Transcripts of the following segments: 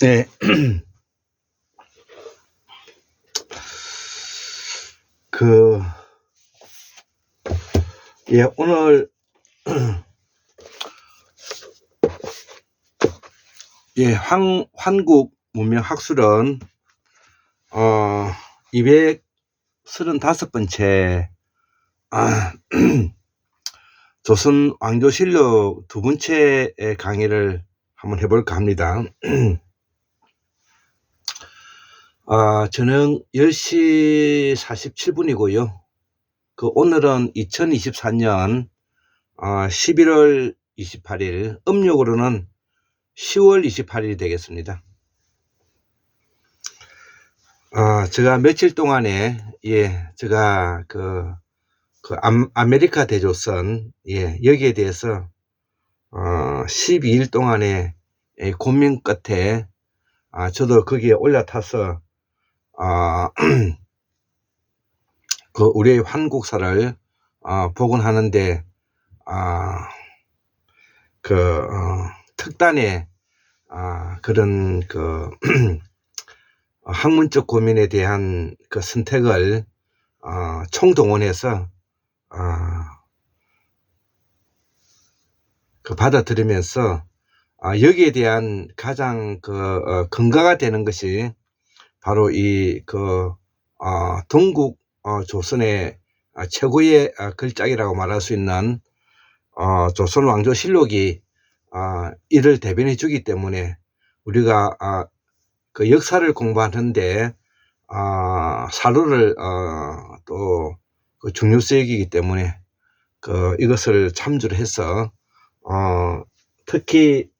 네. 오늘, 한국 문명학술은, 235번째, 조선 왕조실록 두 번째 강의를 한번 해볼까 합니다. 저는 10시 47분이고요. 오늘은 2024년 11월 28일, 음력으로는 10월 28일이 되겠습니다. 제가 며칠 동안에, 제가 아메리카 대조선, 여기에 대해서, 12일 동안에 고민 끝에, 저도 거기에 올라타서, 우리의 환국사를, 복원하는데, 특단의, 그런, 학문적 고민에 대한 선택을, 총동원해서, 받아들이면서, 여기에 대한 가장 근거가 되는 것이 바로 이 동국 조선의 최고의 걸작이라고 말할 수 있는 조선 왕조실록이 이를 대변해 주기 때문에 우리가 역사를 공부하는데 사료를 또 중요성이기 때문에 이것을 참조를 해서 특히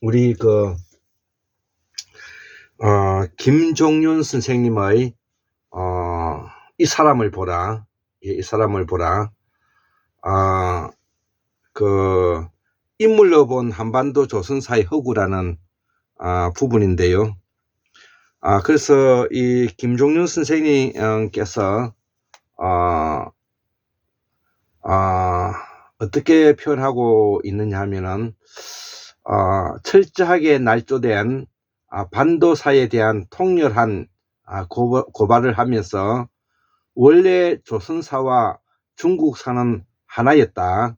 우리 김종윤 선생님의 이 사람을 보라, 이 사람을 보라, 인물로 본 한반도 조선사의 허구라는 부분인데요. 그래서 이 김종윤 선생님께서 어떻게 표현하고 있느냐 하면은 철저하게 날조된 반도사에 대한 통렬한 고발을 하면서 원래 조선사와 중국사는 하나였다.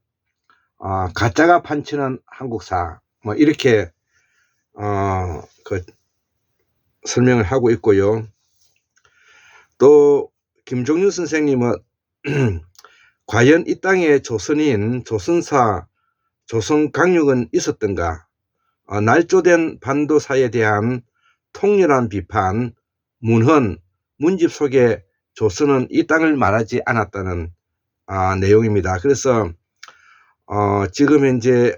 가짜가 판치는 한국사, 뭐 이렇게 설명을 하고 있고요. 또 김종윤 선생님은 과연 이 땅에 조선인, 조선사, 조선강육은 있었던가? 날조된 반도사에 대한 통렬한 비판, 문헌, 문집 속에 조선은 이 땅을 말하지 않았다는 내용입니다. 그래서 지금 현재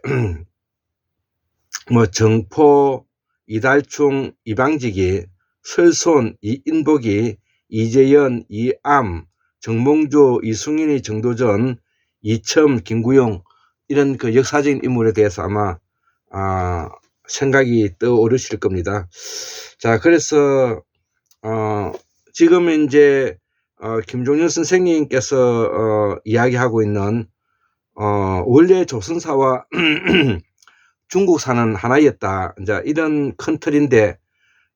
뭐 정포, 이달충, 이방직이, 설손, 이인복이, 이재연, 이암, 정몽주, 이승윤이, 정도전, 이첨, 김구용, 이런 역사적인 인물에 대해서 아마 생각이 떠오르실 겁니다. 자, 그래서 지금 이제 김종윤 선생님께서 이야기하고 있는 원래 조선사와 중국사는 하나였다, 이제 이런 큰 틀인데,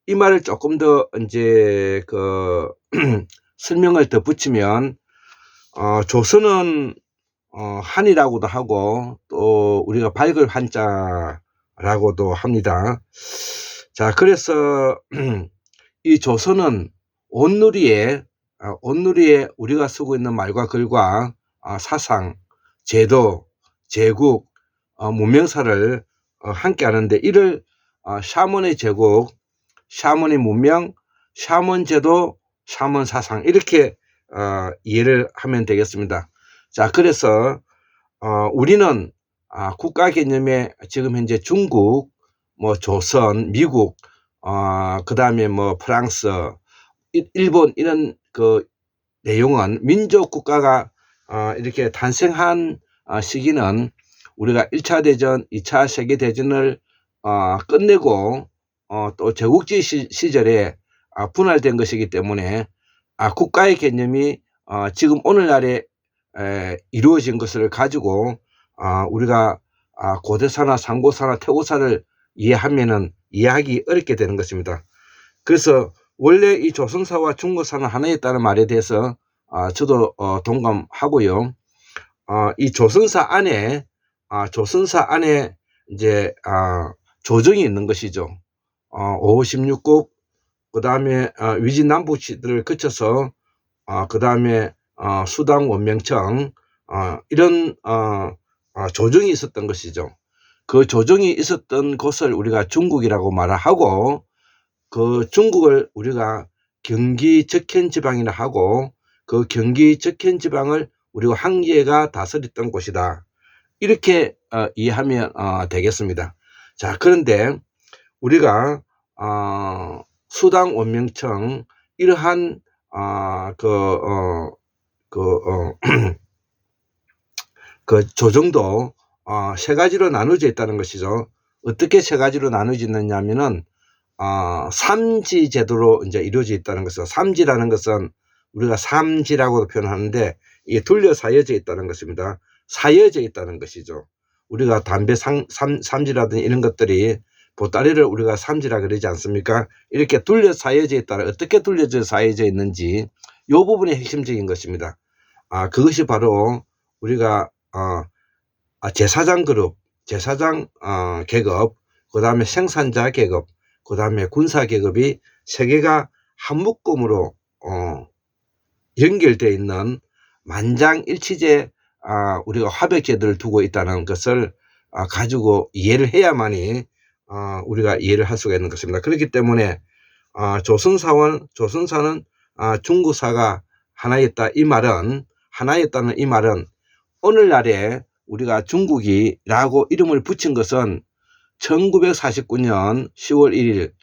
이 말을 조금 더 이제 설명을 더 붙이면 조선은 한이라고도 하고 또 우리가 밝을 한자라고도 합니다. 자, 그래서 이 조선은 온누리에 우리가 쓰고 있는 말과 글과 사상, 제도, 제국, 문명사를 함께 하는데, 이를 샤먼의 제국, 샤먼의 문명, 샤먼 제도, 샤먼 사상, 이렇게 이해를 하면 되겠습니다. 자, 그래서 우리는 국가 개념에 지금 현재 중국, 뭐 조선, 미국, 그 다음에 뭐 프랑스, 일본, 이런 내용은 민족 국가가 이렇게 탄생한 시기는 우리가 1차 대전, 2차 세계대전을 끝내고 또 제국주의 시절에 분할된 것이기 때문에 국가의 개념이 지금 오늘날에 이루어진 것을 가지고 우리가 고대사나 상고사나 태고사를 이해하기 어렵게 되는 것입니다. 그래서 원래 이 조선사와 중고사는 하나였다는 말에 대해서 저도 동감하고요. 이 조선사 안에 이제 조정이 있는 것이죠. 5, 16국, 그 다음에 위진 남부시들을 거쳐서 그 다음에 수당 원명청 이런 조정이 있었던 것이죠. 그 조정이 있었던 곳을 우리가 중국이라고 말하고, 그 중국을 우리가 경기 적현지방이라 하고, 그 경기 적현지방을 우리가 황제가 다스렸던 곳이다, 이렇게 이해하면 되겠습니다. 자, 그런데 우리가 수당 원명청 이러한 그 조정도 세 가지로 나누어져 있다는 것이죠. 어떻게 세 가지로 나누어져 있느냐면은 삼지 제도로 이제 이루어져 있다는 것이죠. 삼지라는 것은 우리가 삼지라고도 표현하는데, 이게 둘러싸여져 있다는 것입니다. 사여져 있다는 것이죠. 우리가 담배 삼지라든지 이런 것들이 보따리를 우리가 삼지라 그러지 않습니까? 이렇게 둘러싸여져 있다. 어떻게 둘러싸여져 있는지 이 부분이 핵심적인 것입니다. 그것이 바로 우리가 제사장 그룹, 제사장 계급, 그 다음에 생산자 계급, 그 다음에 군사 계급이 세 개가 한 묶음으로 연결되어 있는 만장일치제 우리가 화백제도를 두고 있다는 것을 가지고 이해를 해야만이 우리가 이해를 할 수가 있는 것입니다. 그렇기 때문에 조선사는 중국사가 하나였다는 이 말은 오늘날에 우리가 중국이라고 이름을 붙인 것은 1949년 10월 1일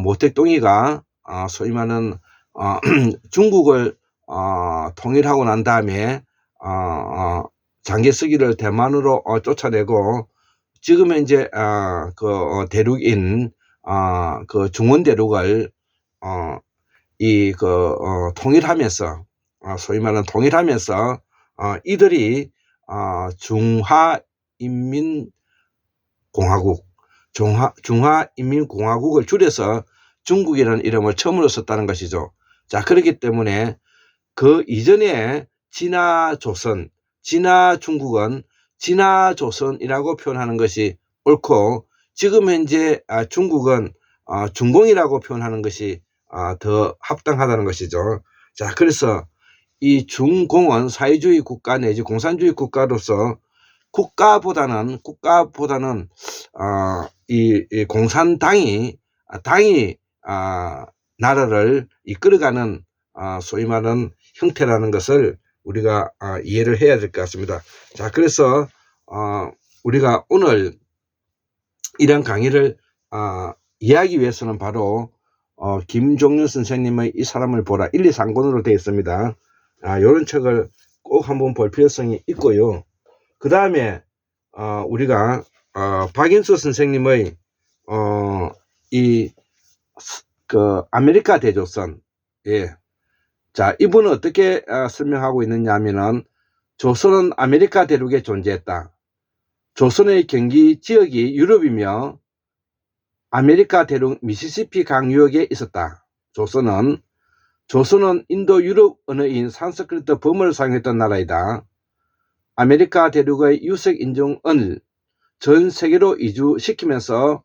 모택동이가 소위 말하는 중국을 통일하고 난 다음에 장개석이를 대만으로 쫓아내고, 지금은 이제 그 대륙인 그 중원 대륙을 통일하면서 소위 말하는 통일하면서 이들이 중화인민공화국을 줄여서 중국이라는 이름을 처음으로 썼다는 것이죠. 자, 그렇기 때문에 그 이전에 진화조선, 진화중국은 진화조선이라고 표현하는 것이 옳고, 지금 현재 중국은 중공이라고 표현하는 것이 더 합당하다는 것이죠. 자, 그래서 이 중공은 사회주의 국가 내지 공산주의 국가로서 국가보다는 이 공산당이 나라를 이끌어가는 소위 말하는 형태라는 것을 우리가 이해를 해야 될 것 같습니다. 자, 그래서 우리가 오늘 이런 강의를 이해하기 위해서는 바로 김종윤 선생님의 이 사람을 보라 1, 2, 3권으로 되어 있습니다. 이런 책을 꼭 한번 볼 필요성이 있고요. 그 다음에 우리가 박인수 선생님의 아메리카 대조선, 자, 이분은 어떻게 설명하고 있느냐 하면은, 조선은 아메리카 대륙에 존재했다. 조선의 경기 지역이 유럽이며 아메리카 대륙 미시시피 강 유역에 있었다. 조선은 인도 유럽 언어인 산스크리트 범어를 사용했던 나라이다. 아메리카 대륙의 유색 인종을 전 세계로 이주시키면서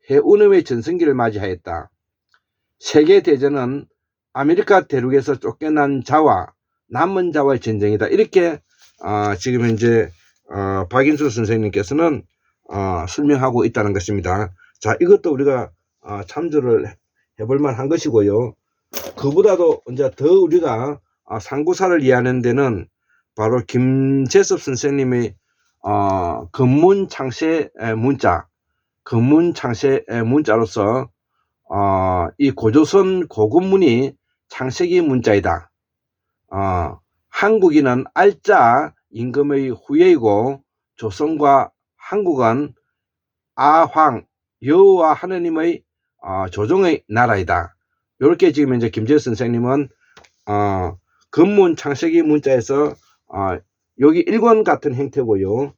해운음의 전성기를 맞이하였다. 세계대전은 아메리카 대륙에서 쫓겨난 자와 남은 자와의 전쟁이다. 이렇게 지금 현재 박인수 선생님께서는 설명하고 있다는 것입니다. 자, 이것도 우리가 참조를 해볼 만한 것이고요. 그보다도 이제 더 우리가 상고사를 이해하는 데는 바로 김재섭 선생님의 근문창세 문자로서 이 고조선 고군문이 창세기 문자이다. 한국인은 알자 임금의 후예이고, 조선과 한국은 아황 여호와 하느님의 조종의 나라이다. 이렇게 지금 이제 김재섭 선생님은 근문 창세기 문자에서 여기 일권 같은 형태고요.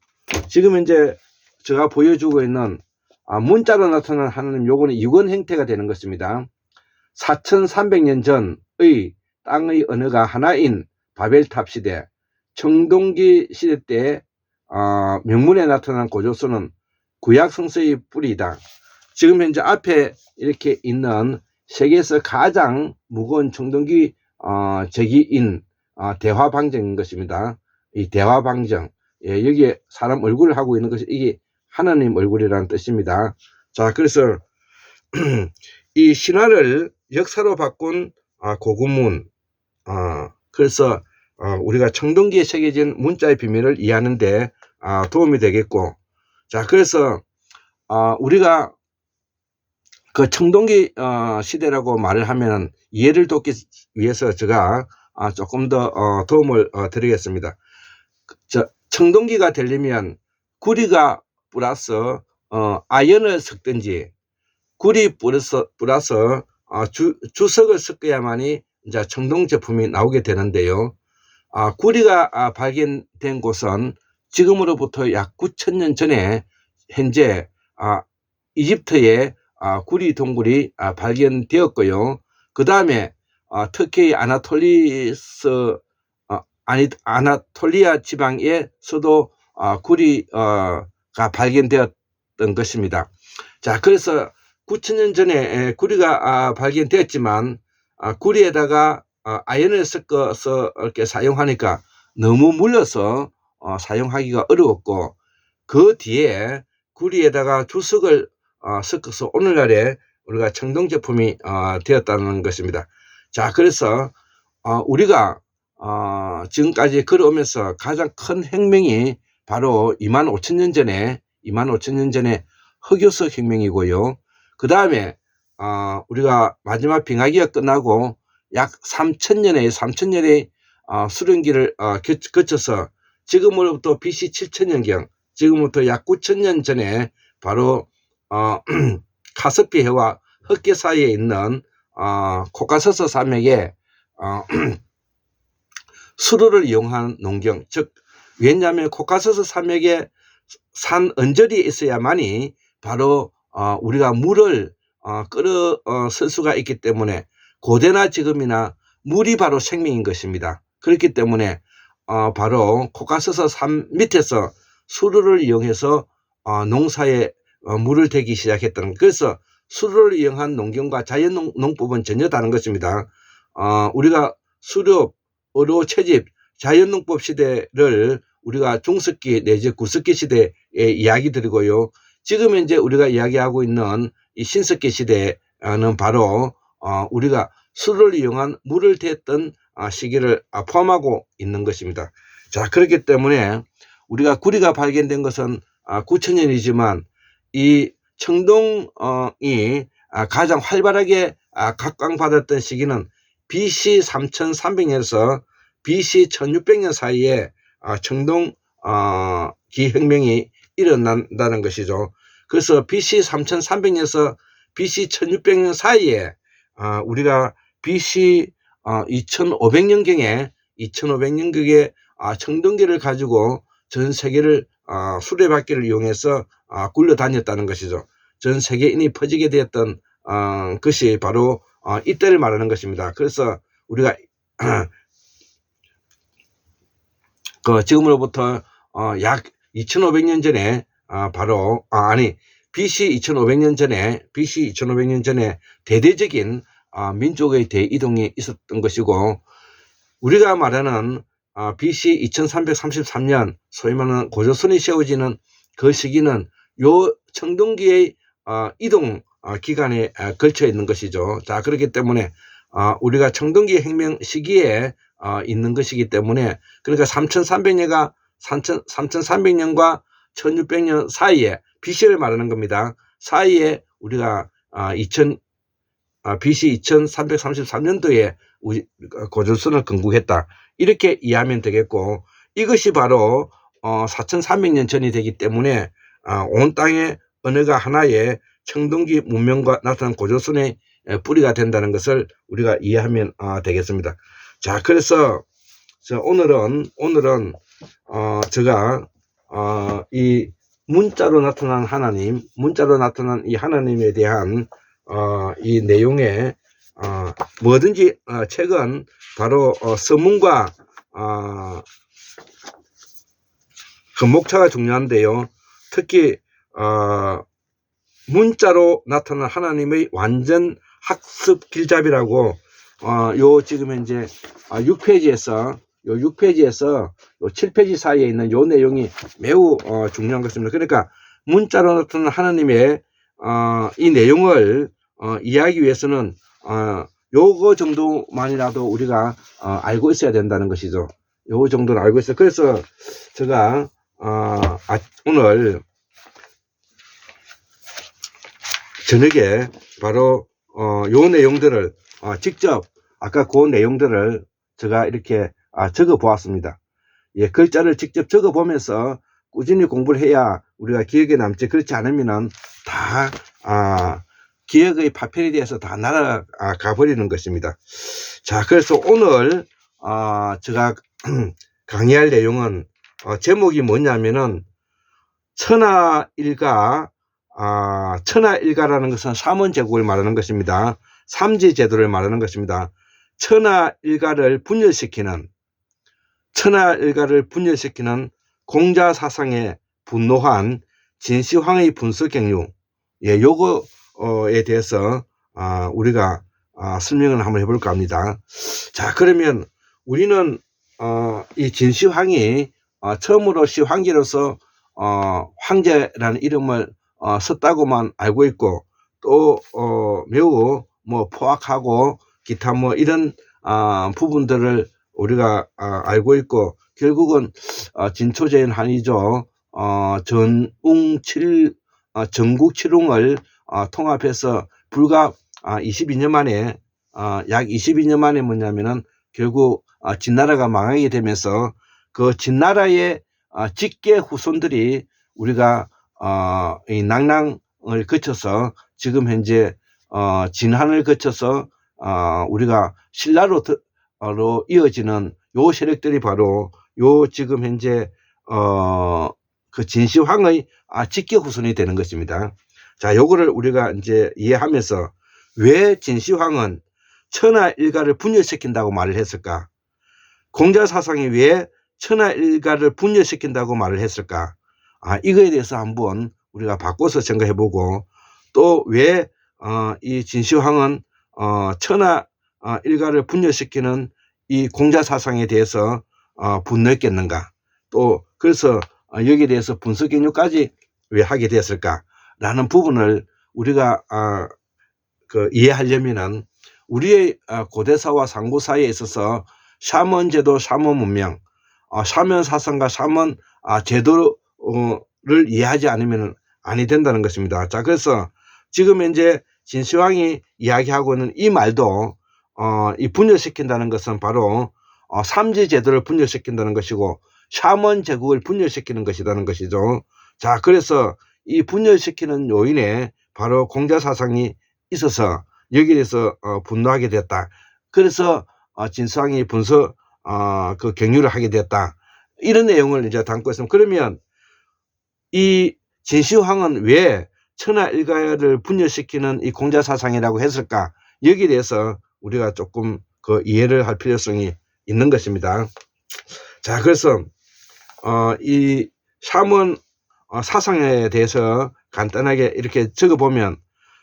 지금 이제 제가 보여주고 있는 문자로 나타난 하나님, 요거는 이권 형태가 되는 것입니다. 4300년 전의 땅의 언어가 하나인 바벨탑 시대, 청동기 시대 때 명문에 나타난 고조서는 구약 성서의 뿌리이다. 지금 현재 앞에 이렇게 있는 세계에서 가장 무거운 청동기 제기인 대화방정인 것입니다. 이 대화방정, 여기에 사람 얼굴을 하고 있는 것이 이게 하나님 얼굴이라는 뜻입니다. 자, 그래서 이 신화를 역사로 바꾼 고군문, 그래서 우리가 청동기에 새겨진 문자의 비밀을 이해하는 데 도움이 되겠고, 자, 그래서 우리가 그 청동기 시대라고 말을 하면 이해를 돕기 위해서 제가 조금 더 도움을 드리겠습니다. 청동기가 되려면 구리가 플러스 아연을 섞든지 구리 플러스 주석을 섞어야만이 이제 청동 제품이 나오게 되는데요. 구리가 발견된 곳은 지금으로부터 약 9,000년 전에 현재 이집트에 구리 동굴이 발견되었고요. 그 다음에 터키 아나톨리아 지방에서도 구리가 발견되었던 것입니다. 자, 그래서 9,000년 전에 구리가 발견되었지만 구리에다가 아연을 섞어서 이렇게 사용하니까 너무 물려서 사용하기가 어려웠고, 그 뒤에 구리에다가 주석을 섞어서 오늘날에 우리가 청동 제품이 되었다는 것입니다. 자, 그래서 우리가 지금까지 걸어오면서 가장 큰 혁명이 바로 25,000년 전에 흑요석 혁명이고요. 그 다음에 우리가 마지막 빙하기가 끝나고 약 3,000년의 수령기를 거쳐서 지금으로부터 BC 7,000년경, 지금부터 약 9,000년 전에 바로 카스피 해와 흑계 사이에 있는 코카서스 산맥에 수로를 이용한 농경, 즉 왜냐하면 코카서스 산맥에 산 언저리에 있어야만이 바로 우리가 물을 끌어 쓸 수가 있기 때문에 고대나 지금이나 물이 바로 생명인 것입니다. 그렇기 때문에 바로 코카서스 산 밑에서 수로를 이용해서 농사에 물을 대기 시작했다는, 그래서 수로를 이용한 농경과 자연 농법은 전혀 다른 것입니다. 우리가 수렵, 어로 채집, 자연 농법 시대를 우리가 중석기 내지 구석기 시대에 이야기 드리고요. 지금 현재 우리가 이야기하고 있는 이 신석기 시대는 바로 우리가 수로를 이용한 물을 댔던 시기를 포함하고 있는 것입니다. 자, 그렇기 때문에 우리가 구리가 발견된 것은 9,000년이지만 이 청동이 가장 활발하게 각광받았던 시기는 BC 3,300년에서 BC 1,600년 사이에 청동 기혁명이 일어난다는 것이죠. 그래서 BC 3,300년에서 BC 1,600년 사이에 우리가 BC 2,500년경에 청동기를 가지고 전 세계를 수레바퀴를 이용해서 굴러다녔다는 것이죠. 전 세계인이 퍼지게 되었던 것이 바로 이때를 말하는 것입니다. 그래서 우리가 지금으로부터 약 2,500년 전에 BC 2,500년 전에 대대적인 민족의 대이동이 있었던 것이고, 우리가 말하는 BC 2333년 소위 말하는 고조선이 세워지는 그 시기는 요 청동기의 이동 기간에 걸쳐 있는 것이죠. 자, 그렇기 때문에 우리가 청동기 혁명 시기에 있는 것이기 때문에, 그러니까 3,300년과 1,600년 사이에, BC를 말하는 겁니다. 사이에 우리가 BC 2333년도에 고조선을 건국했다, 이렇게 이해하면 되겠고, 이것이 바로 4,300년 전이 되기 때문에 온 땅의 언어가 하나의 청동기 문명과 나타난 고조선의 뿌리가 된다는 것을 우리가 이해하면 되겠습니다. 자, 그래서 오늘은 제가 이 문자로 나타난 하나님, 문자로 나타난 이 하나님에 대한 이 내용에 뭐든지 책은 바로 서문과 그 목차가 중요한데요. 특히 문자로 나타난 하나님의 완전 학습 길잡이라고 요 지금 현재 6페이지에서 요 7페이지 사이에 있는 요 내용이 매우 중요한 것입니다. 그러니까 문자로 나타난 하나님의 이 내용을 이해하기 위해서는 요거 정도만이라도 우리가 알고 있어야 된다는 것이죠. 요거 정도는 알고 있어요. 그래서 제가 오늘 저녁에 바로 요 내용들을 직접 아까 그 내용들을 제가 이렇게 적어 보았습니다. 예, 글자를 직접 적어 보면서 꾸준히 공부를 해야 우리가 기억에 남지, 그렇지 않으면은 다 기억의 파편에 대해서 다 날아가 버리는 것입니다. 자, 그래서 오늘 제가 강의할 내용은 제목이 뭐냐면은 천하일가. 천하일가라는 것은 삼원제국을 말하는 것입니다. 삼지제도를 말하는 것입니다. 천하일가를 분열시키는 공자사상에 분노한 진시황의 분석경류, 예, 요거에 대해서 우리가 설명을 한번 해볼까 합니다. 자, 그러면 우리는 이 진시황이 처음으로 시황제로서 황제라는 이름을 썼다고만 알고 있고, 또 매우 포악하고 기타 이런 부분들을 우리가 알고 있고, 결국은 진초제인 한이죠. 전국 칠웅을 통합해서 불과 22년 만에 약 22년 만에 뭐냐면은 결국 진나라가 망하게 되면서 그 진나라의 직계 후손들이 우리가 이 낙랑을 거쳐서 지금 현재 진한을 거쳐서 우리가 신라로 이어지는 요 세력들이 바로 요 지금 현재 그 진시황의 직계 후손이 되는 것입니다. 자, 요거를 우리가 이제 이해하면서 왜 진시황은 천하일가를 분열시킨다고 말을 했을까? 공자사상이 왜 천하일가를 분열시킨다고 말을 했을까? 이거에 대해서 한번 우리가 바꿔서 생각해보고, 또 왜 이 진시황은 천하일가를 분열시키는 이 공자사상에 대해서 분노했겠는가? 또 그래서 여기에 대해서 분석경류까지 왜 하게 되었을까라는 부분을 우리가 이해하려면은 우리의 고대사와 상고사에 있어서 샤먼제도, 샤먼문명, 샤먼사상과 샤먼 제도를 이해하지 않으면 아니 된다는 것입니다. 자, 그래서 지금 현재 진시황이 이야기하고 있는 이 말도 이 분열시킨다는 것은 바로 삼지제도를 분열시킨다는 것이고 샤먼 제국을 분열시키는 것이라는 것이죠. 자, 그래서 이 분열시키는 요인에 바로 공자사상이 있어서 여기에 대해서 분노하게 됐다. 그래서 진시황이 그 경유를 하게 됐다. 이런 내용을 이제 담고 있습니다. 그러면 이 진시황은 왜 천하일가를 분열시키는 이 공자사상이라고 했을까? 여기에 대해서 우리가 조금 그 이해를 할 필요성이 있는 것입니다. 자, 그래서 이 샤먼 사상에 대해서 간단하게 이렇게 적어보면,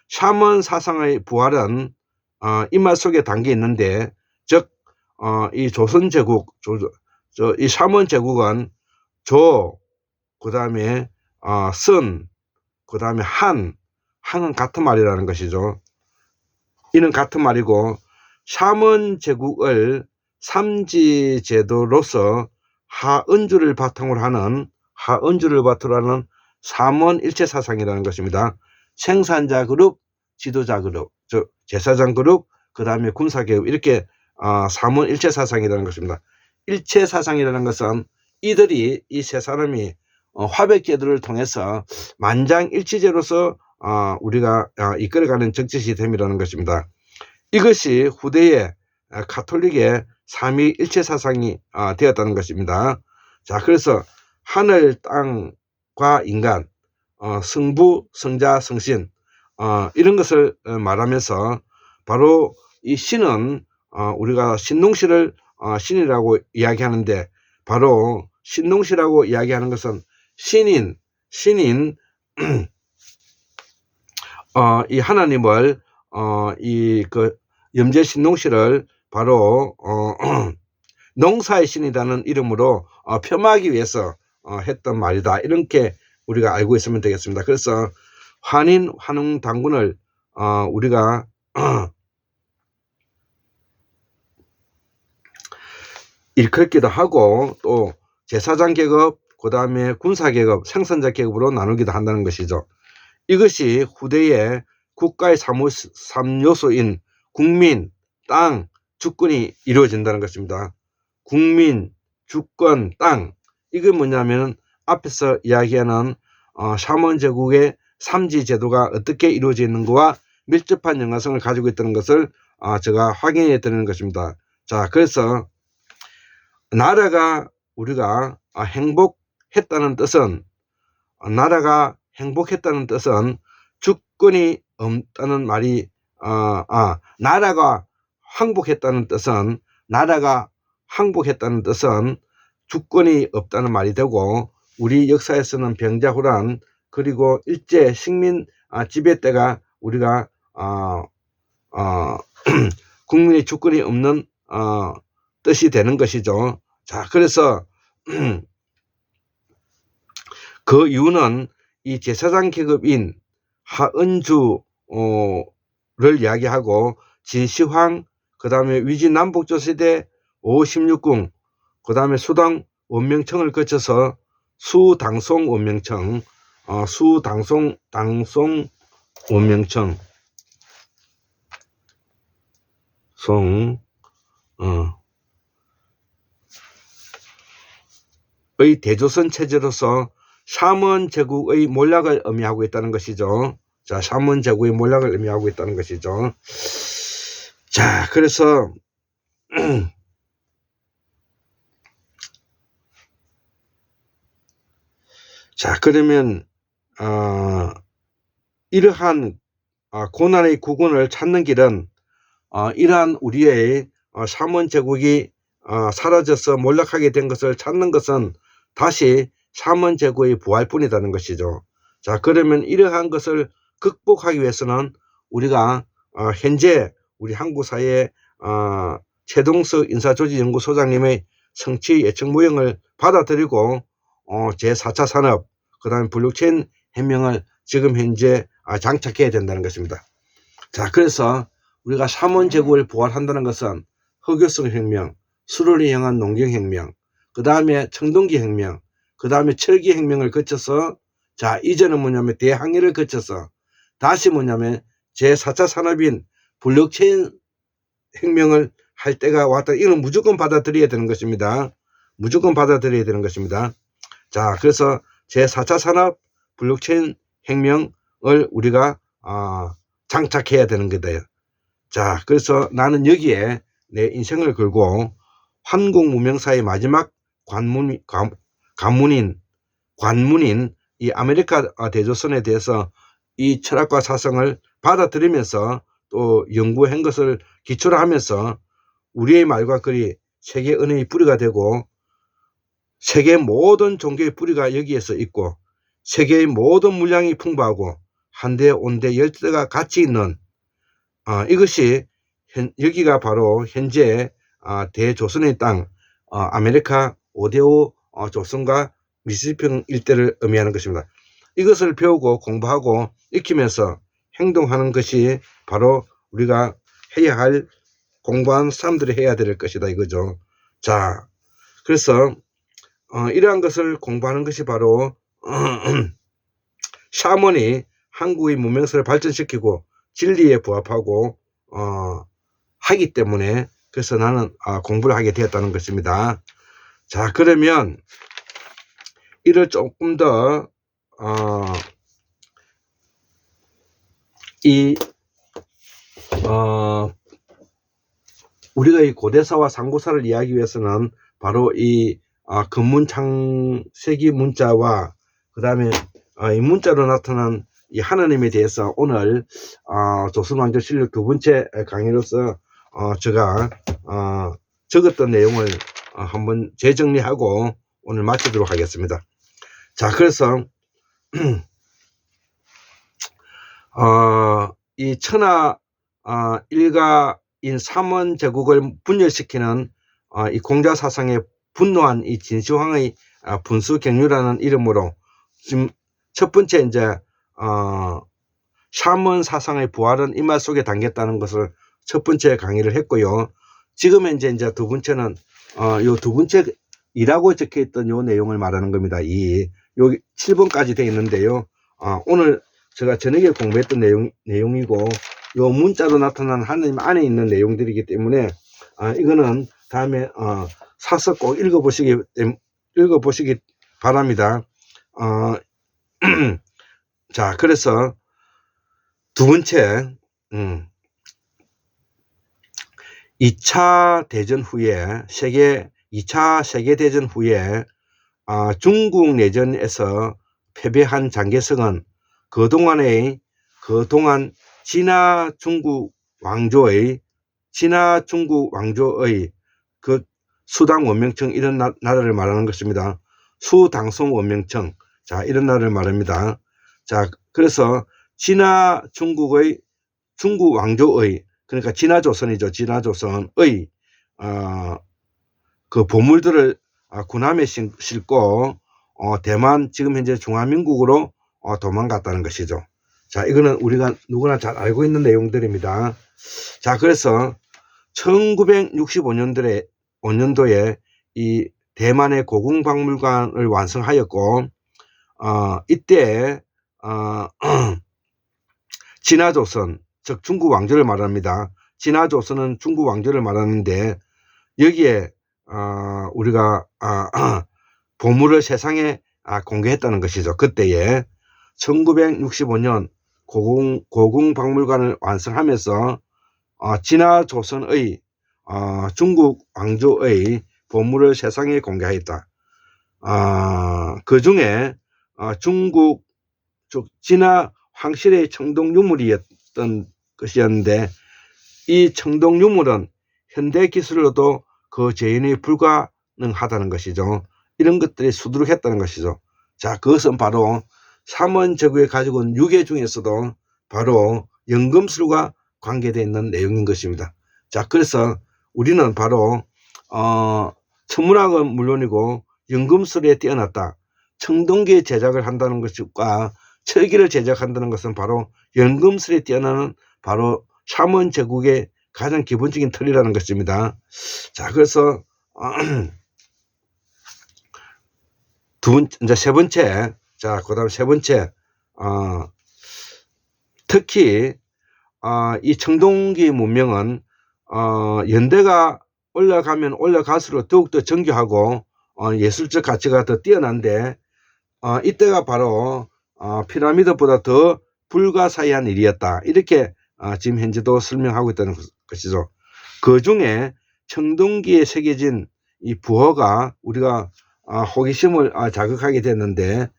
샤먼 사상의 부활은 이말 속에 담겨 있는데, 즉 이 조선제국, 이 샤먼 제국은 그 다음에 그 다음에 한은 같은 말이라는 것이죠. 이는 같은 말이고, 샤먼 제국을 삼지제도로서 하은주를 바탕으로 하는 삼원일체 사상이라는 것입니다. 생산자 그룹, 지도자 그룹, 즉 제사장 그룹, 그 다음에 군사계급, 이렇게 삼원일체 사상이라는 것입니다. 일체 사상이라는 것은 이 세 사람이 화백제도를 통해서 만장일치제로서 우리가 이끌어가는 정치 시스템이라는 것입니다. 이것이 후대에 가톨릭의 삼위일체 사상이 되었다는 것입니다. 자, 그래서 하늘, 땅과 인간, 성부, 성자, 성신 이런 것을 말하면서 바로 이 신은 우리가 신농시를 신이라고 이야기하는데, 바로 신농시라고 이야기하는 것은 신인 이 하나님을 이 그 염제신농시를 바로 농사의 신이라는 이름으로 폄하하기 위해서 했던 말이다, 이렇게 우리가 알고 있으면 되겠습니다. 그래서 환인, 환웅, 당군을 우리가 일컫기도 하고, 또 제사장 계급, 그 다음에 군사 계급, 생산자 계급으로 나누기도 한다는 것이죠. 이것이 후대에 국가의 3요소인 국민, 땅, 주권이 이루어진다는 것입니다. 국민, 주권, 땅, 이게 뭐냐면 앞에서 이야기하는 샤먼 제국의 삼지 제도가 어떻게 이루어져 있는 것과 밀접한 연관성을 가지고 있다는 것을 제가 확인해 드리는 것입니다. 자, 그래서 나라가 우리가 행복했다는 뜻은, 나라가 행복했다는 뜻은 주권이 없다는 말이 나라가 항복했다는 뜻은, 나라가 항복했다는 뜻은 주권이 없다는 말이 되고, 우리 역사에서는 병자호란 그리고 일제 식민 지배 때가 우리가 국민의 주권이 없는 뜻이 되는 것이죠. 자, 그래서 그 이유는 이 제사장 계급인 하은주를 이야기하고, 진시황, 그 다음에 위진 남북조시대 516궁, 그 다음에 수당 원명청을 거쳐서 수당송 원명청, 당송 원명청, 의 대조선 체제로서 샤먼 제국의 몰락을 의미하고 있다는 것이죠. 자, 샤먼 제국의 몰락을 의미하고 있다는 것이죠. 자, 그래서 자, 그러면 이러한 고난의 구군을 찾는 길은 이러한 우리의 샤먼 제국이 사라져서 몰락하게 된 것을 찾는 것은 다시 샤먼 제국의 부활뿐이라는 것이죠. 자, 그러면 이러한 것을 극복하기 위해서는 우리가 현재 우리 한국 사회의 최동석 인사조직연구소장님의 성취 예측 모형을 받아들이고 제4차 산업, 그 다음에 블록체인 혁명을 지금 현재 장착해야 된다는 것입니다. 자, 그래서 우리가 샤먼 제국을 부활한다는 것은 흑요성 혁명, 수로를 향한 농경혁명, 그 다음에 청동기 혁명, 그 다음에 철기 혁명을 거쳐서, 자, 이제는 뭐냐면 대항해를 거쳐서 다시 뭐냐면 제4차 산업인 블록체인 혁명을 할 때가 왔다. 이건 무조건 받아들여야 되는 것입니다. 무조건 받아들여야 되는 것입니다. 자, 그래서 제4차 산업 블록체인 혁명을 우리가 장착해야 되는 거다. 자, 그래서 나는 여기에 내 인생을 걸고 한국문명사의 마지막 관문인 이 아메리카 대조선에 대해서 이 철학과 사상을 받아들이면서 또 연구한 것을 기초로 하면서 우리의 말과 글이 세계 은혜의 뿌리가 되고, 세계 모든 종교의 뿌리가 여기에서 있고, 세계의 모든 물량이 풍부하고 한대 온대 열대가 같이 있는 이것이 여기가 바로 현재 대조선의 땅 아메리카 5대5 조선과 미시시피평 일대를 의미하는 것입니다. 이것을 배우고 공부하고 익히면서 행동하는 것이 바로 우리가 해야 할, 공부한 사람들이 해야 될 것이다 이거죠. 자, 그래서 이러한 것을 공부하는 것이 바로 샤먼이 한국의 문명사를 발전시키고 진리에 부합하고 하기 때문에, 그래서 나는 공부를 하게 되었다는 것입니다. 자, 그러면 이를 조금 더 우리가 이 고대사와 상고사를 이해하기 위해서는 바로 이 금문 창세기 문자와 그 다음에 이 문자로 나타난 이 하나님에 대해서 오늘 조선왕조실록 두 번째 강의로서 제가 적었던 내용을 한번 재정리하고 오늘 마치도록 하겠습니다. 자, 그래서 이 천하 일가인 삼원 제국을 분열시키는 이 공자사상에 분노한 이 진시황의 분수경유라는 이름으로 지금 첫 번째 이제 삼원 사상의 부활은 이말 속에 담겼다는 것을 첫 번째 강의를 했고요. 지금 이제 두 번째는 요 두 번째 이라고 적혀 있던 요 내용을 말하는 겁니다. 여기 7번까지 되어 있는데요. 오늘 제가 저녁에 공부했던 내용이고 요 문자로 나타난 하나님 안에 있는 내용들이기 때문에 이거는 다음에 사서 꼭 읽어보시기 바랍니다. 자, 그래서 두 번째 2차 대전 후에 2차 세계대전 후에 중국 내전에서 패배한 장개성은 그동안 진화 중국 왕조의 그 수당 원명청 이런 나라를 말하는 것입니다. 수당송 원명청, 자, 이런 나라를 말합니다. 자, 그래서 진화 중국 왕조의, 그러니까 진화조선이죠. 진화조선의 그 보물들을 군함에 싣고 대만 지금 현재 중화민국으로 도망갔다는 것이죠. 자, 이거는 우리가 누구나 잘 알고 있는 내용들입니다. 자, 그래서 1965년도에 이 대만의 고궁박물관을 완성하였고 이때 진화조선, 즉 중국 왕조를 말합니다. 진화조선은 중국 왕조를 말하는데 여기에 우리가 보물을 세상에 공개했다는 것이죠. 그때에 1965년 고궁박물관을 완성하면서 진화조선의 중국 왕조의 보물을 세상에 공개하였다. 그 중에 중국 진화 황실의 청동유물이었던 것이었는데 이 청동유물은 현대 기술로도 그 재현이 불가능하다는 것이죠. 이런 것들이 수두룩했다는 것이죠. 자, 그것은 바로 삼원제국에 가지고 온 유괴 중에서도 바로 연금술과 관계되어 있는 내용인 것입니다. 자, 그래서 우리는 바로 천문학은 물론이고 연금술에 뛰어났다. 청동기 제작을 한다는 것과 철기를 제작한다는 것은 바로 연금술에 뛰어나는 바로 삼원제국의 가장 기본적인 틀이라는 것입니다. 자, 그래서 이제 세 번째, 자, 그다음 세 번째, 특히 이 청동기 문명은 연대가 올라가면 올라갈수록 더욱더 정교하고 예술적 가치가 더 뛰어난데 이때가 바로 피라미드보다 더 불가사의한 일이었다. 이렇게 지금 현재도 설명하고 있다는 것이죠. 그 중에 청동기에 새겨진 이 부호가 우리가 호기심을 자극하게 됐는데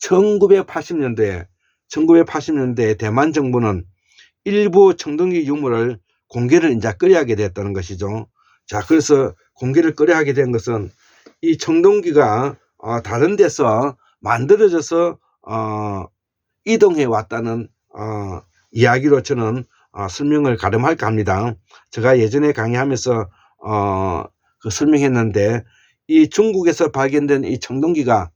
1980년대에 대만 정부는 일부 청동기 유물을 공개를 이제 꺼려하게 됐다는 것이죠. 자, 그래서 공개를 꺼려하게 된 것은 이 청동기가 다른 데서 만들어져서 이동해 왔다는 이야기로 저는 설명을 가름할까 합니다. 제가 예전에 강의하면서 설명했는데 이 중국에서 발견된 이 청동기가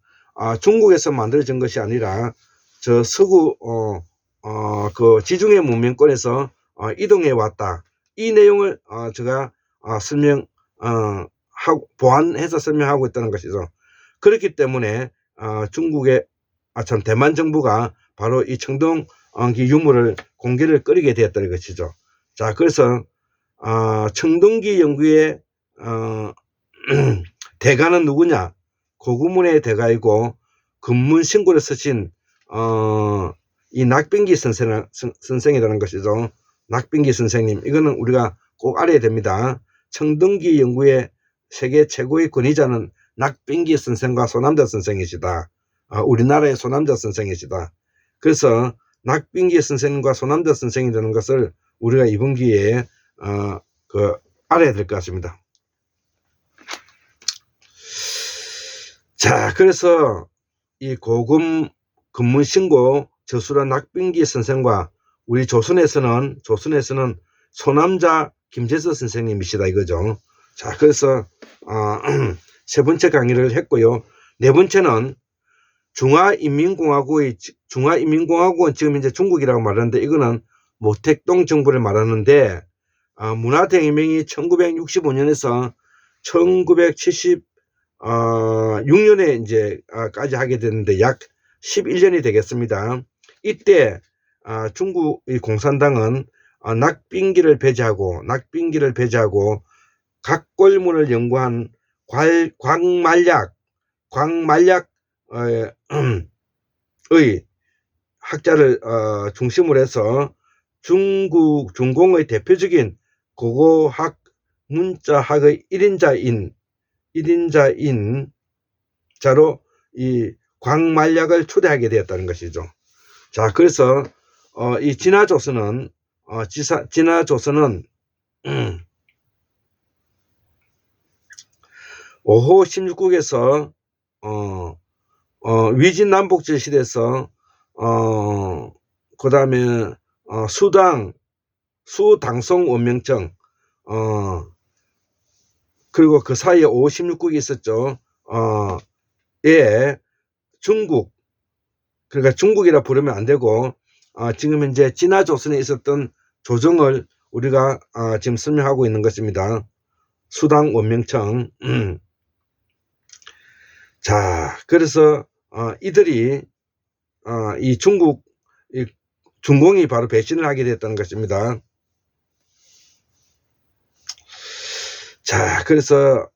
중국에서 만들어진 것이 아니라 저 서구 그 지중해 문명권에서 이동해 왔다. 이 내용을 제가 보완해서 설명하고 있다는 것이죠. 그렇기 때문에 중국의 대만 정부가 바로 이 청동기 유물을 공개를 꺼리게 되었다는 것이죠. 자, 그래서 청동기 연구의 대가는 누구냐? 고구문의 대가이고 금문신고를 쓰신 이 낙빙기 선생이라는 것이죠. 낙빙기 선생님, 이거는 우리가 꼭 알아야 됩니다. 청동기 연구의 세계 최고의 권위자는 낙빙기 선생과 소남자 선생이시다. 우리나라의 소남자 선생이시다. 그래서 낙빙기 선생과 소남자 선생이라는 것을 우리가 이번 기회에 알아야 될 것 같습니다. 자, 그래서 이 고금 근문신고 저술한 낙빙기 선생과 우리 조선에서는 소남자 김재서 선생님이시다 이거죠. 자, 그래서 세 번째 강의를 했고요. 네 번째는 중화인민공화국은 지금 이제 중국이라고 말하는데 이거는 모택동 정부를 말하는데 문화대혁명이 1965년에서 1976년에 이제 까지 하게 됐는데 약 11년이 되겠습니다. 이때 중국 공산당은 낙빙기를 배제하고 각골문을 연구한 광말약의 학자를 중심으로 해서 중공의 대표적인 고고학 문자학의 1인자로 이 광말약을 초대하게 되었다는 것이죠. 자, 그래서 이 진화조선은 오호 16국에서 위진남북제 시대에서 그 다음에 수당송 원명청 그리고 그 사이에 5, 16국이 있었죠. 예, 중국, 그러니까 중국이라 부르면 안 되고 지금 현재 진화조선에 있었던 조정을 우리가 지금 설명하고 있는 것입니다. 수당 원명청. 자, 그래서 이들이 이 중공이 바로 배신을 하게 됐다는 것입니다. 자, 그래서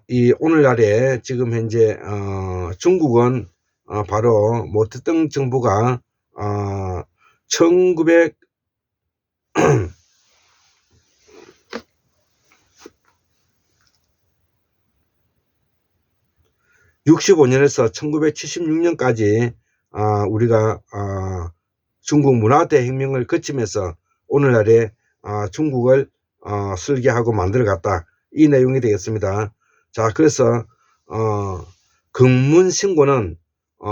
이 오늘날에 지금 현재 중국은 바로 모택동 정부가 1965년에서 1976년까지 우리가 중국 문화대혁명을 거치면서 오늘날에 중국을 설계하고 만들어갔다. 이 내용이 되겠습니다. 자, 그래서 근문신고는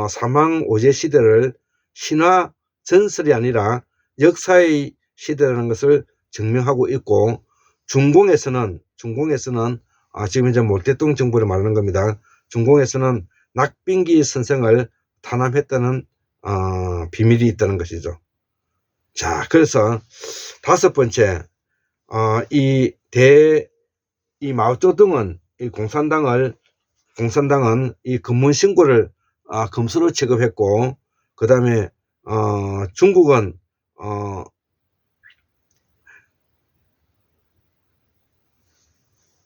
사망오제 시대를 신화 전설이 아니라 역사의 시대라는 것을 증명하고 있고, 중공에서는 지금 이제 모택동 정부를 말하는 겁니다. 중공에서는 낙빙기 선생을 탄압했다는 비밀이 있다는 것이죠. 자, 그래서 다섯 번째, 이 마오쩌둥은 이 공산당은 이 근문신고를 금수로 취급했고, 그 다음에 중국은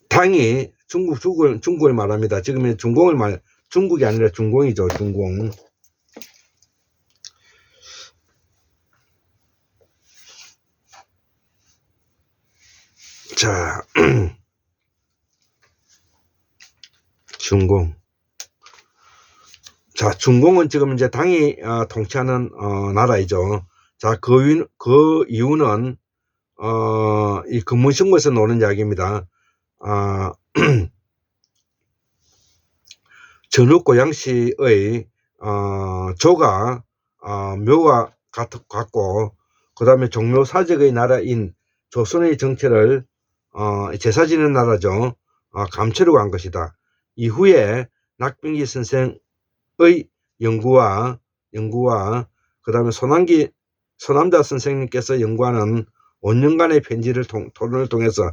당이 중국을 말합니다. 지금 중국이 아니라 중공이죠. 중공. 자, 중공. 자, 중공은 지금 이제 당이 통치하는 나라이죠. 자, 그 이유는 이 근문신고에서 나오는 이야기입니다. 전후 고양시의 조가 묘와 같고, 그 다음에 종묘사적의 나라인 조선의 정체를 제사 지는 나라죠. 감추려고 한 것이다. 이후에 낙빙기 선생의 연구와 그 다음에 소남자 선생님께서 연구하는 5년간의 토론을 통해서,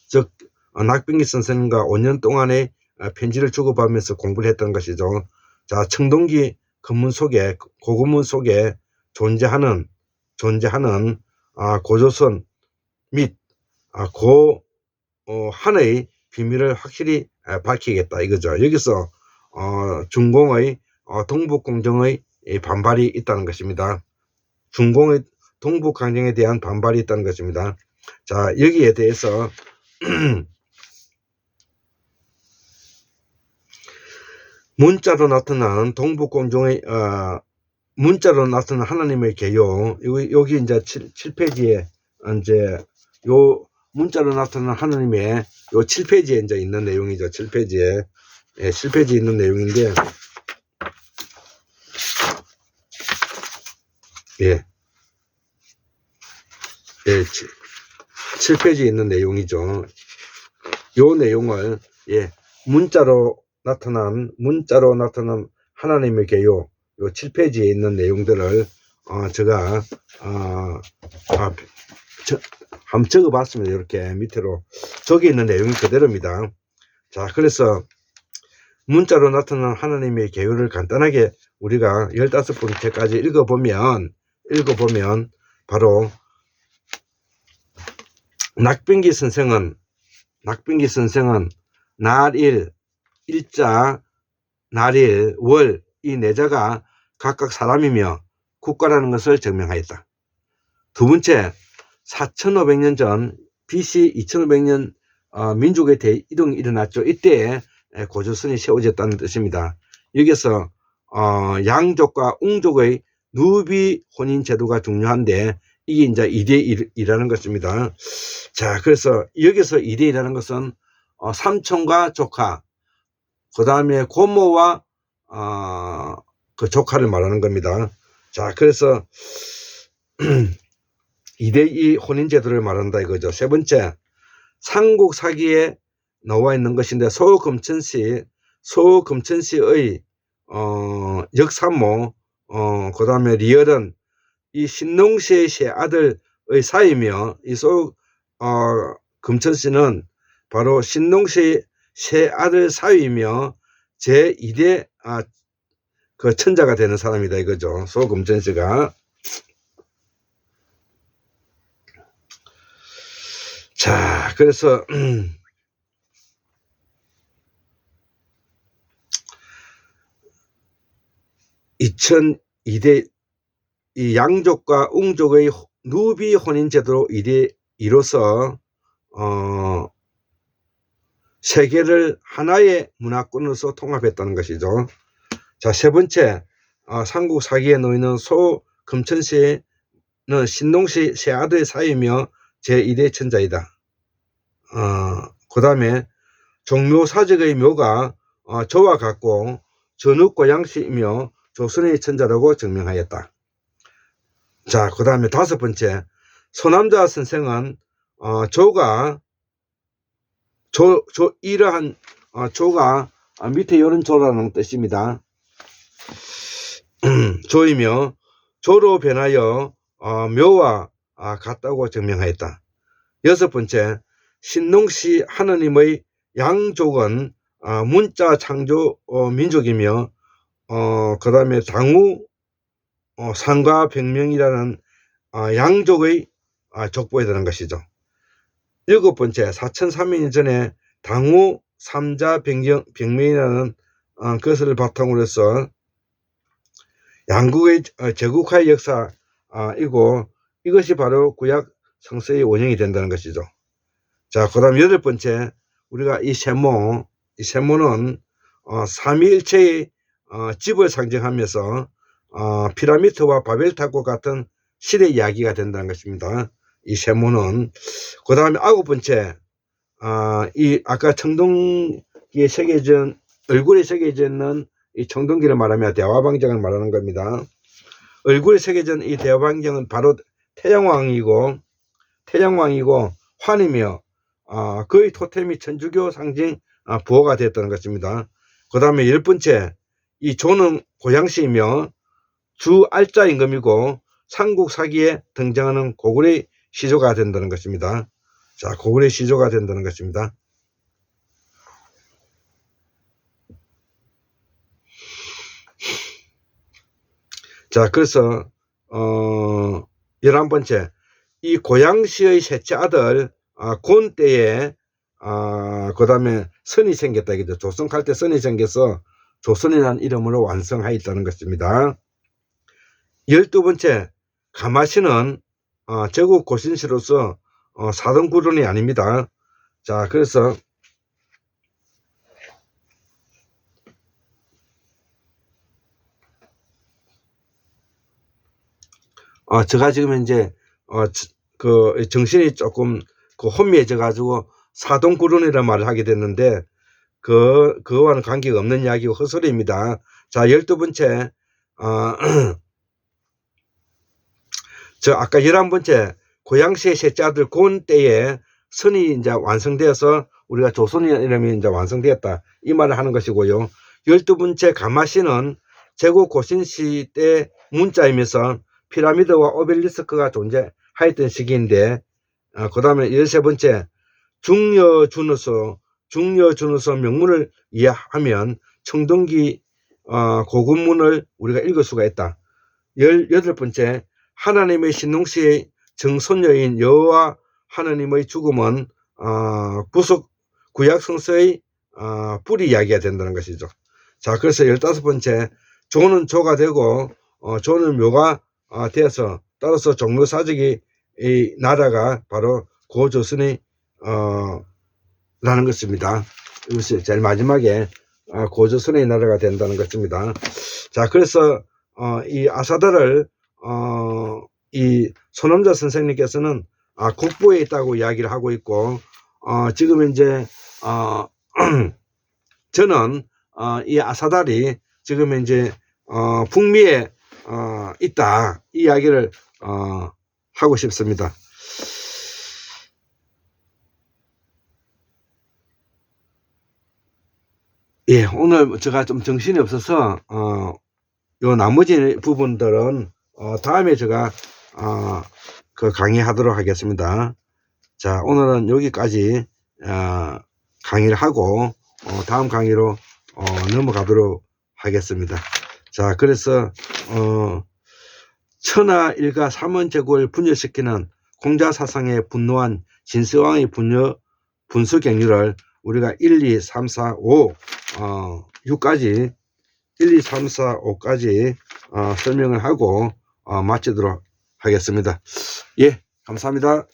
즉 낙빙기 선생님과 5년 동안의 편지를 주고받으면서 공부를 했던 것이죠. 자, 청동기 고금문 속에 존재하는 고조선 및 고한의 비밀을 확실히 밝히겠다 이거죠. 여기서 중공의 동북공정의 반발이 있다는 것입니다. 중공의 동북강정에 대한 반발이 있다는 것입니다. 자, 여기에 대해서 문자로 나타난 동북공종의 문자로 나타난 하나님의 계요. 여기 이제 7페이지에 이제 요 문자로 나타난 하나님의 요 7페이지에 이제 있는 내용이죠. 7페이지에. 예, 7페이지에 있는 내용인데, 예. 예, 7페이지에 있는 내용이죠. 요 내용을, 예, 문자로 나타난 하나님의 계요, 요 7페이지에 있는 내용들을, 제가, 한번 적어봤습니다. 이렇게 밑으로. 저기 있는 내용이 그대로입니다. 자, 그래서, 문자로 나타난 하나님의 계요를 간단하게 우리가 15번째까지 읽어보면, 바로, 낙병기 선생은 날일, 일자, 날일, 월, 이 네 자가 각각 사람이며 국가라는 것을 증명하였다. 두 번째, 4500년 전 BC 2500년 민족의 대이동이 일어났죠. 이때에 고조선이 세워졌다는 뜻입니다. 여기서 양족과 웅족의 누비 혼인 제도가 중요한데, 이게 이제 2대1이라는 것입니다. 자, 그래서 여기서 2대1이라는 것은 삼촌과 조카, 그 다음에 고모와 그 조카를 말하는 겁니다. 자, 그래서 2대2 혼인제도를 말한다 이거죠. 세 번째, 삼국사기에 나와 있는 것인데, 소금천시의 역삼모, 그 다음에 리얼은 이 신농시의 세 아들의 사이며, 이 금천시는 바로 신농시의 세 아들 사위이며 제2대 그 천자가 되는 사람이다 이거죠. 소금천시가. 자, 그래서 2002대 이 양족과 웅족의 누비 혼인 제도로 2대2로서 세계를 하나의 문화권으로서 통합했다는 것이죠. 자, 세 번째, 삼국사기에 놓이는 소금천시는 신농시 세 아들의 사이며 제2대 천자이다. 그 다음에 종묘사적의 묘가 조와 같고 전욱고양시이며 조선의 천자라고 증명하였다. 자, 그 다음에 다섯 번째, 소남자 선생은 이러한 조가 밑에 이런 조라는 뜻입니다. 조이며 조로 변하여 묘와 같다고 증명하였다. 여섯 번째, 신농시 하느님의 양족은 문자 창조 민족이며 그 다음에 당우 상가병명이라는 양족의 족보에 드는 것이죠. 일곱 번째, 4300년 전에 당우 삼자 병명이라는 것을 바탕으로 해서 양국의 제국화의 역사이고, 이것이 바로 구약 성서의 원형이 된다는 것이죠. 자, 그 다음 여덟 번째, 우리가 이 세모는 삼위일체의 집을 상징하면서 피라미드와 바벨탑과 같은 시대 이야기가 된다는 것입니다. 이 세모는. 그 다음에 아홉 번째, 이 아까 청동기에 새겨진, 얼굴에 새겨져 있는 이 청동기를 말하며 대화방정을 말하는 겁니다. 얼굴에 새겨진 이 대화방정은 바로 태양왕이고 환이며 그의 토템이 천주교 상징 부호가 되었다는 것입니다. 그 다음에 열 번째, 이 조는 고양시이며 주 알자 임금이고 삼국사기에 등장하는 고구려의 시조가 된다는 것입니다. 자, 고구려의 시조가 된다는 것입니다. 자, 그래서 11번째, 이 고양시의 셋째 아들 곤 때에 그 다음에 선이 생겼다 이거죠. 조선할 때 선이 생겨서 조선이라는 이름으로 완성하였다는 것입니다. 12번째, 가마시는 제국 고신시로서 사등구론이 아닙니다. 자, 그래서 제가 지금 이제 그 정신이 조금 그 혼미해져 가지고 사동구론이라는 말을 하게 됐는데 그거와는 관계가 없는 이야기고 헛소리입니다. 자, 12번째 저 아까 11번째 고양시의 셋째 아들 곤 때에 선이 이제 완성되어서 우리가 조선이라면 이제 완성되었다 이 말을 하는 것이고요. 12번째 가마시는 제국 고신시 때 문자이면서 피라미드와 오벨리스크가 존재하였던 시기인데 그 다음에 13번째 중여준어서 명문을 이해하면 청동기 고군문을 우리가 읽을 수가 있다. 18번째 하나님의 신농시의 정손녀인 여호와 하나님의 죽음은 구약 성서의 뿌리 이야기가 된다는 것이죠. 자, 그래서 15번째 조는 조가 되고 조는 묘가 되어서 따라서 종묘사직의 나라가 바로 고조선이 라는 것입니다. 이것이 제일 마지막에 고조선의 나라가 된다는 것입니다. 자, 그래서 이 아사다를 이 손남자 선생님께서는 국부에 있다고 이야기를 하고 있고 지금 이제 저는 이 아사달이 지금 이제 북미에 있다 이 이야기를 하고 싶습니다. 예, 오늘 제가 좀 정신이 없어서 요 나머지 부분들은 다음에 제가 그 강의하도록 하겠습니다. 자, 오늘은 여기까지 강의를 하고 다음 강의로 넘어가도록 하겠습니다. 자, 그래서 천하 일가 삼원제국을 분열시키는 공자사상에 분노한 진서왕의 분수 경류를 우리가 1, 2, 3, 4, 5 6까지 1, 2, 3, 4, 5까지 설명을 하고 마치도록 하겠습니다. 예, 감사합니다.